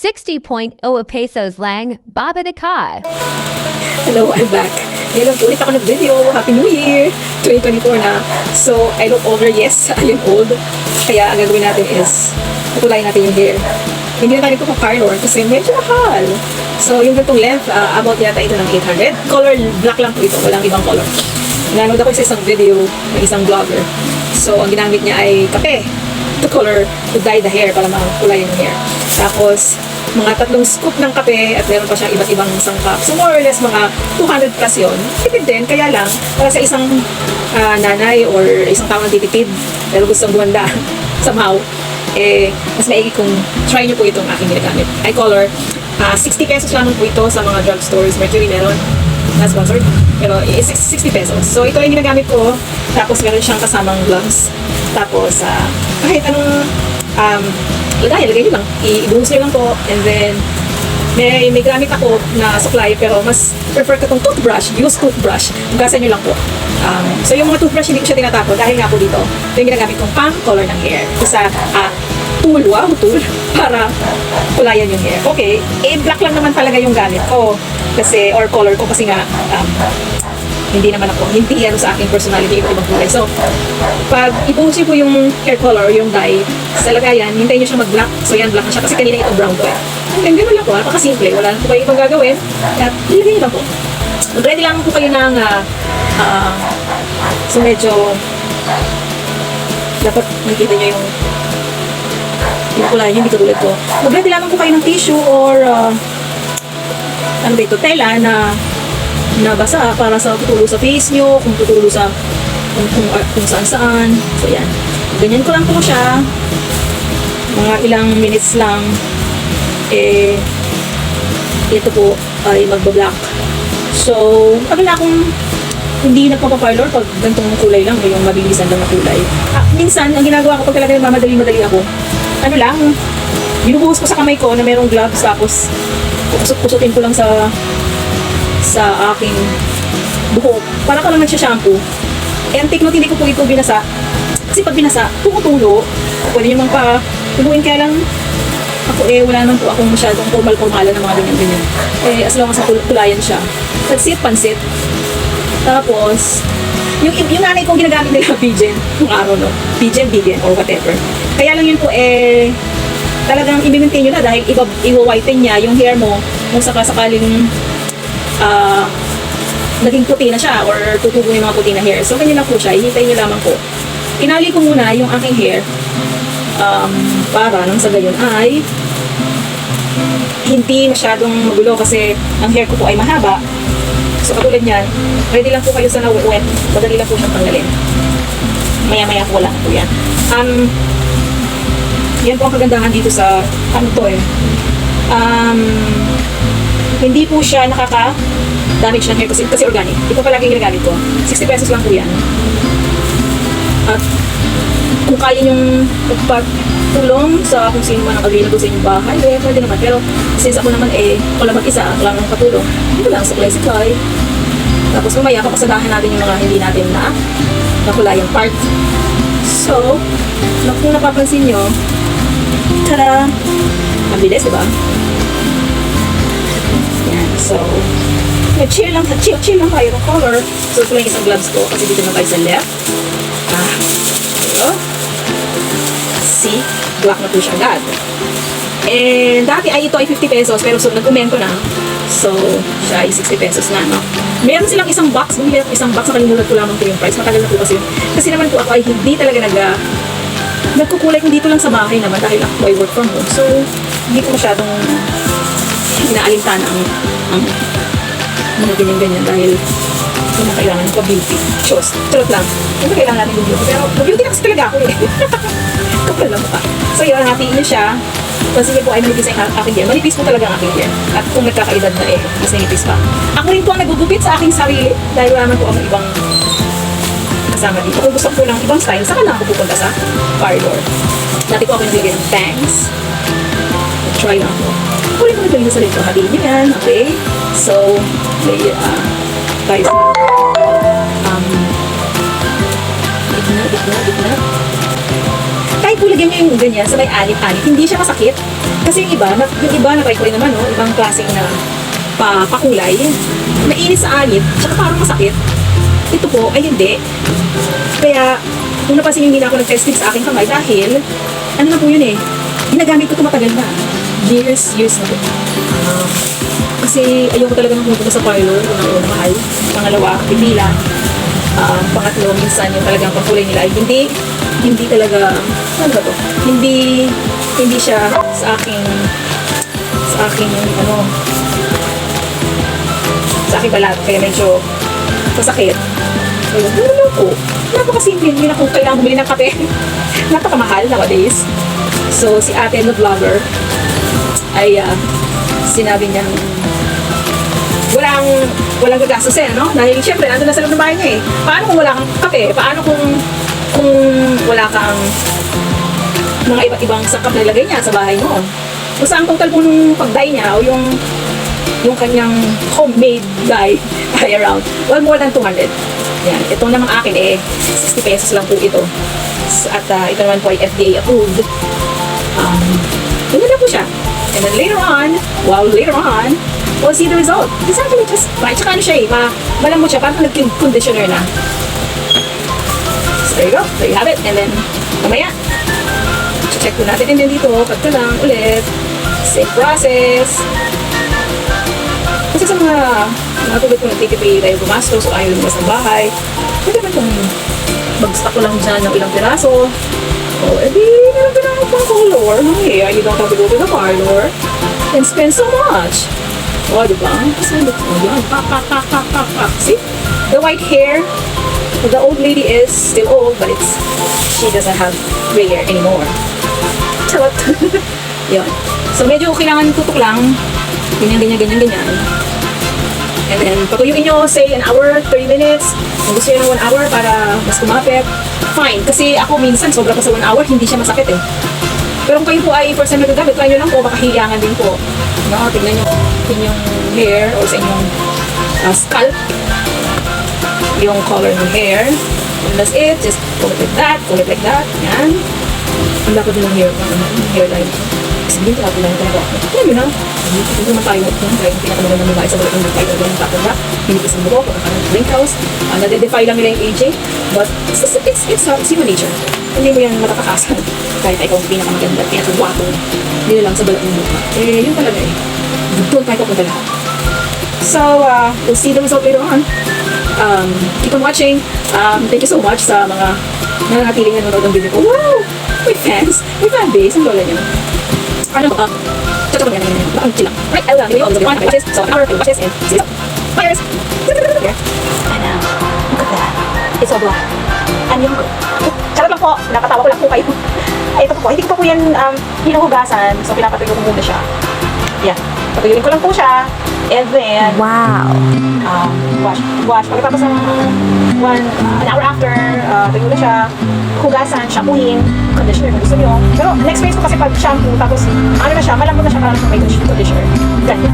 60.0 pesos lang, Baba de Ka. Hello, I'm back. Ngayon lang po ulit ako nag-video. Happy New Year! 2024 na. So, I look older. Yes, I am old. Kaya ang gagawin natin is putulayin natin yung hair. Hindi na tayo ito pa-parlor kasi medyo mahal. So, yung ganitong length, about yata ito ng 800. Color black lang po ito. Walang ibang color. Nanood ako sa isang video ng isang vlogger. So, ang ginamit niya ay kape to color, to dye the hair para makulayan yung hair. Tapos, mga 3 scoop ng kape at meron pa siyang iba't ibang sangkap. So, more or less, mga 200 plus yun. Tipid din, kaya lang, para sa isang nanay or isang tao titipid, pero gustong gumanda, somehow, mas maigi kung try nyo po itong aking ginagamit. Eye color, 60 pesos lamang po ito sa mga drugstores. Mercury meron, not sponsored, pero 60 pesos. So, ito yung ginagamit ko. Tapos, meron siyang kasamang gloves. Tapos, kahit anong lagay nyo lang. Ibuhos nyo lang po. And then, may gamit ako na supply, pero mas prefer ko itong toothbrush. Use toothbrush. Hugasan nyo lang po. So, yung mga toothbrush, hindi ko siya tinatapon dahil nga po dito. Ito yung ginagamit kong pang-color ng hair. Isa, tool, para kulayan yung hair. Okay, black lang naman talaga yung gamit ko. Kasi, or color ko, kasi nga, hindi naman ako, hindi yan sa aking personality, iba't ibang kulay. So, pag ibuhos niyo po yung hair color, yung dye, sa lagayan, hintayin niyo siya mag-black. So, yan, black na siya. Kasi kanina ito brown to eh. And ganun lang po, napaka-simple. Wala na po kayo ibang gagawin. At ilagay niyo lang po. Ready lang po kayo ng, so medyo, dapat nakikita niyo yung kulay, hindi katulad ko. Mag-ready lang po kayo ng tissue or, ano ba ito, tela na basa para sa tutulo sa face nyo, kung tutulo sa kung saan. So, yan. Ganyan ko lang po siya. Mga ilang minutes lang. Ito po ay magba-black. So, tagal na akong hindi nagpapaparlor pag gantong kulay lang, yung mabilisan lang na kulay. Minsan, ang ginagawa ko pag talaga mamadali ako, ano lang, binubuhos ko sa kamay ko na merong gloves, tapos pusot-pusotin ko lang sa aking buhok. Para ko lang nagsha-shampoo. And take note, hindi ko po ito binasa. Kasi pag binasa, tumutulo. Pwede nyo mang tuluin, kaya lang ako wala naman po akong masyadong formal-formalan ng mga ganyan-ganyan. As long as kulayan siya. Pansit. Tapos, yung nanay kong ginagamit nila, Pigeon, yung araw, no? Pigeon, or whatever. Kaya lang yun po, talagang i-maintain nyo na dahil i-whiten niya yung hair mo kung sakaling naging puti na siya or tutubo yung mga puti na hair. So, ganyan lang po siya. Ihintayin nyo lamang po. Inali ko muna yung aking hair para nang sa gayon ay hindi masyadong magulo kasi ang hair ko po ay mahaba. So, katulad niyan, ready lang po kayo sa na-wet. Madali lang po siyang tanggalin. Maya-maya po lang po yan. Yan po ang kagandahan dito sa hindi po siya nakaka-damage ng hair kasi organic. Ito palagi yung ginagamit ko. 60 pesos lang po yan. At kung kaya yung pagtulong sa kung sino man ang available sa inyong bahay, pwede naman. Pero since ako naman wala mag-isa, wala nang katulong, dito lang, supply. Tapos mamaya, papasadahan natin yung mga hindi natin nakulayang part. So, kung napapansin nyo, tada! Ang bilis, diba? Yan, so, chill lang tayo ng color. So, ito lang isang gloves ko kasi dito na tayo sa left. Ito. See? Black na po siya agad. And dati ito ay 50 pesos pero nag-umento na. So, siya ay 60 pesos na, no? Meron silang isang box. Bumili ako isang box. Nakalimutan ko lamang po yung price. Matagal na po kasi yun. Kasi naman po ako ay hindi talaga nagkukulay kung dito lang sa bahay naman dahil ako ay work from home. So, hindi ko masyadong inaalintana ang mga ganyan-ganyan dahil hindi na kailangan ko beauty. Charot lang. Hindi na kailangan natin yung beauty. Pero beauty na kasi talaga ako eh. Kapal lang pa. So yun, hatiin nyo siya. Kasi po ay manipis ang aking hair. Manipis po talaga ang aking hair. At kung nagkakaedad na mas manipis pa. Ako rin po ang nagugupit sa aking sarili dahil wala naman po ang ibang kasama dito. Kung gusto ko lang ibang style, saka lang ako pupunta sa parlor. Dati ko ako naglagay ng bangs. Try lang ako. Kulit ko naglagay sa rito. Hatiin nyo yan. Okay? So, may guys, gitna. Kahit po lagyan niyo yung ganyan sa may anit-anit. Hindi siya masakit. Kasi yung iba, na-try ko rin naman, no? Ibang klaseng na pakulay. Mainit sa anit, tsaka parang masakit. Ito po, ay hindi. Kaya, kung napansin yung hindi na ako nag-test sa aking kamay dahil, ano na po yun eh, ginagamit ko ito matagal na. Years na po. Kasi ayoko talaga nang pumunta sa parlor, unang-una mahal. Pangalawa, pipila. Pangatlo, minsan yung talagang pakulay nila ay hindi talaga, ano ba to? Hindi siya sa aking balat, kaya medyo sasakit. Ayun, ano po? Napakasimple, hindi na kung kailangan bumili ng kape. Napakamahal nowadays. So, si ate na vlogger ay sinabi niyang walang gagastusin, no? Dahil syempre, nandun na sa loob ng bahay niya eh. Paano kung wala kang kape? Paano kung wala kang mga iba't ibang sangkap na ilagay niya sa bahay mo? Kung saan total po nung pag-dye niya o yung kanyang homemade dye ay around, well, more than 200. Yan. Ito namang akin eh, 60 pesos lang po ito. At ito naman po ay FDA approved. Ganyan na po siya. And then later on, we'll see the result. It's actually just right. Tsaka ano siya eh, malambot siya, parang nag-conditioner na. So there you go. There you have it. And then, mamaya, check po natin. And then dito, cut ka lang ulit. Same process. Kasi sa mga tulad ko nagtitipid tayo gumastos o ayaw lumabas ng bahay, pwede naman kung mag-stock ko lang dyan ng ilang piraso. O, edi, meron ka na pang color. Hey, you don't have to go to the parlor and spend so much. O, diba? Kasi look mo yan. See? The white hair, the old lady is still old, but she doesn't have gray hair anymore. Charot. Yun. So, medyo kailangan tutok lang. Ganyan. And then, patuyuin nyo, say, an hour, 30 minutes. Kung gusto nyo ng 1 hour para mas kumapit, fine. Kasi ako minsan, sobra pa sa 1 hour, hindi siya masakit eh. Pero kung kayo po ay first time nagagamit, try nyo lang po, baka hiyangan din po. No, tignan nyo inyong hair o sa inyong scalp. Yung color ng hair. And that's it. Just pull it like that. Yan. Ang dapat din ng hairline. Kasi hindi talaga lang talaga ako. Alam nyo na, hindi naman tayo kaya yung pinakamagandang babae sa balat ng buhay talaga yung tapos na pinipis ng buko, pagkakaroon ng wrinkles, nade-defy lang nila yung aging, but it's human nature. Hindi mo yan matatakasan kahit ikaw ang pinakamaganda, pinakagwapo, hindi na lang sa balat ng buhay. Eh, yun talaga eh. Doon tayo papunta lahat. So, we'll see the result later on. Keep on watching. Thank you so much sa mga nananatiling nanonood ng video ko. Wow! My fans! My fan base! Ang lola niyo. Ano, ang chilang. Right, I will give you all the one watches. So, an hour, watch this, and see you. Buyers! Here. And look at that. It's so black. And yung, charot lang po, nakatawa ko lang po kayo. Ito po, hindi ko pa po yan hinuhugasan. So, pinapatuyo ko muna siya. Yeah. Patuyuin ko lang po siya. And then, Wow. wash. Pagkatapos ng an hour after, tuyo na siya, hugasan, shampoohin, conditioner kung gusto nyo. Pero next phase ko kasi pag shampoo, tapos ano na siya, malambot na siya para sa may conditioner. Ganyan.